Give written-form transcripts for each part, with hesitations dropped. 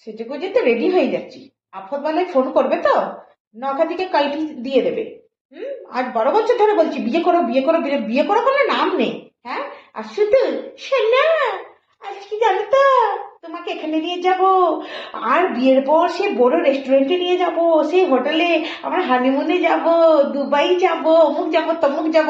সেজে গুজে তো রেডি হয়ে যাচ্ছি। আফতবেলায় ফোন করবে তো, 9টা দিকে কালটি দিয়ে দেবে। আজ 12 বছর ধরে বলছি বিয়ে করো বিয়ে করো, বিয়ে করো বলে নাম নেই। হ্যাঁ, আর শুধু শোনা, আজকে জানো তো তোমাকে এখানে নিয়ে যাব, আর বিয়ের পর সে বড় রেস্টুরেন্টে নিয়ে যাব, সেই হোটেলে আমরা হানিমুনে যাব, দুবাই যাব, অমুক যাব তমুক যাব।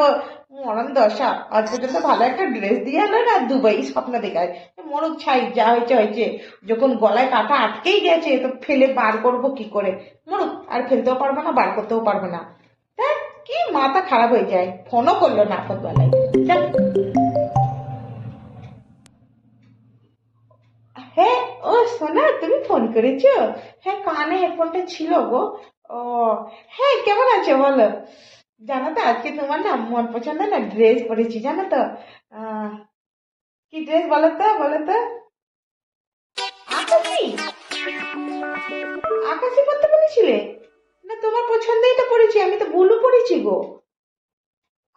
মরণ দশা, আজ পর্যন্ত ভালো একটা ড্রেস দিয়ে আলো না, দুবাই স্বপ্ন দেখায়। মরুক ছাই, যা হয়েছে হয়েছে। যখন গলায় কাটা আটকেই গেছে তো ফেলে বার করবো কি করে? মরুক, আর ফেলতেও পারবো না, বার করতেও পারবো না। ধ্যাৎ, কি মাথা খারাপ হয়ে যায়, ফোনও করলো না আপাতবেলায়। যাক। হ্যাঁ, ও সোনা, তুমি ফোন করেছো? হ্যাঁ, কানে হেডফোনটা ছিল গো। ও, হ্যাঁ, কেমন আছো বলো? জানো তো আজকে তোমার না মন পছন্দ না ড্রেস পরেছি, জানো তো। আহ, কি ড্রেস বলো তো, বলো তো? আকাশি? আকাশি পরতে বলেছিলে? না, তোমার পছন্দেই তো পরেছি, আমি তো ব্লু পরেছি গো।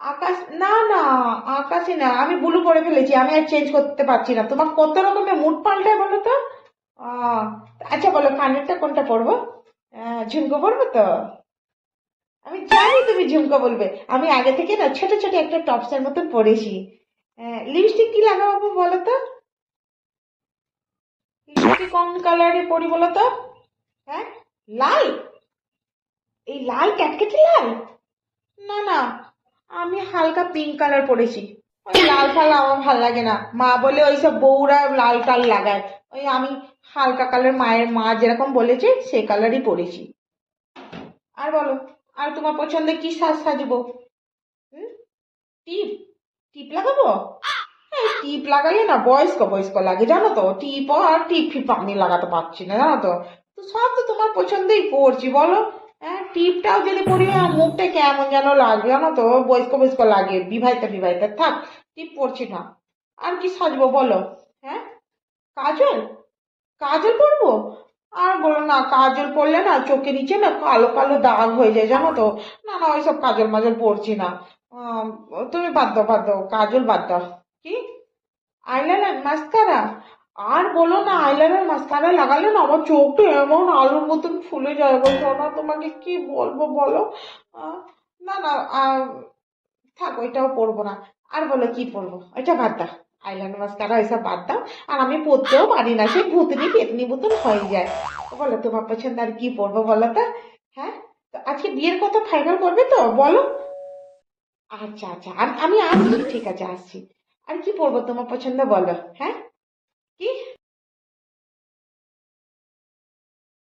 আকাশ না না, আকাশি না, আমি ব্লু পরে ফেলেছি, আমি আর চেঞ্জ করতে পারছি না। তোমার কত রকমের মুড পাল্টায় বলো তো। আহ, আচ্ছা বলো, কানেরটা কোনটা পরবো? ঝুমকো পরবো তো? আমি জানি তুমি ঝুমকো বলবে। আমি আগে থেকে না ছোট ছোট একটা টপসের মতন পরেছি। লিপস্টিক কি লাগাবো বলো তো? লিপস্টিক কোন কালারে পরি বলো তো? হ্যাঁ, লাল? এই লাল ক্যাটকেটে লাল? না না, আমি হালকা পিঙ্ক কালার পরেছি। ওই লাল ফাল আমার ভাল লাগে না, মা বলে ওইসব বউরা লাল টাল লাগায়। ওই আমি হালকা কালার, মায়ের মা যেরকম বলেছে সেই কালারই পরেছি। আর বলো, আর তোমার পছন্দে কি সাজ সাজবো? হুম? টিপ? টিপ লাগাবো? হ্যাঁ, টিপ লাগালে না বয়স্ক বয়স্ক লাগে, জানো তো। টিপ আর টিপ ফিপ আমি লাগাতে পারছি না, জানো তো। তো সব তো তোমার পছন্দেই পড়ছি বলো। হ্যাঁ, টিপটাও যদি পরি না, মুখটা কেমন যেন লাগে, জানো তো, বয়স্ক বয়স্ক লাগে, বিবাহিতা বিবাহিতা। থাক, টিপ পরছি না। আর কি সাজবো বলো? হ্যাঁ, কাজল? কাজল পরবো? আর বলো না, কাজল পরলে না চোখের নিচে না কালো কালো দাগ হয়ে যায়, জানো তো। না না, ওইসব কাজল মাজল পরছি না। আম, তুমি বাদ দাও, বাদ দাও, কাজল বাদ দাও। কি আইলাইনার মাস্কারা? আর বলো না, আইলাইনার মাস্কারা লাগালে না আমার চোখটা এমন আলুর মতন ফুলে যায় গো সোনা, তোমাকে কি বলবো বলো। আহ, না না, থাক, ওইটাও পরবো না। আর বলো কি পরবো, ওইটা বাদ দাও। আইলাইনার মাস্কারা ওইসব বাদ দাও। আর আমি পরতেও পারি না, সেই ভূতনি পেতনি মতন হয়ে যায়। বলো তোমার পছন্দ আর কি পরবো বলো তো? হ্যাঁ, তো আজকে বিয়ের কথা ফাইনাল করবে তো বলো? আচ্ছা আচ্ছা, আমি আসছি, ঠিক আছে আসছি। আর কি পরবো তোমার পছন্দ বলো? হ্যাঁ।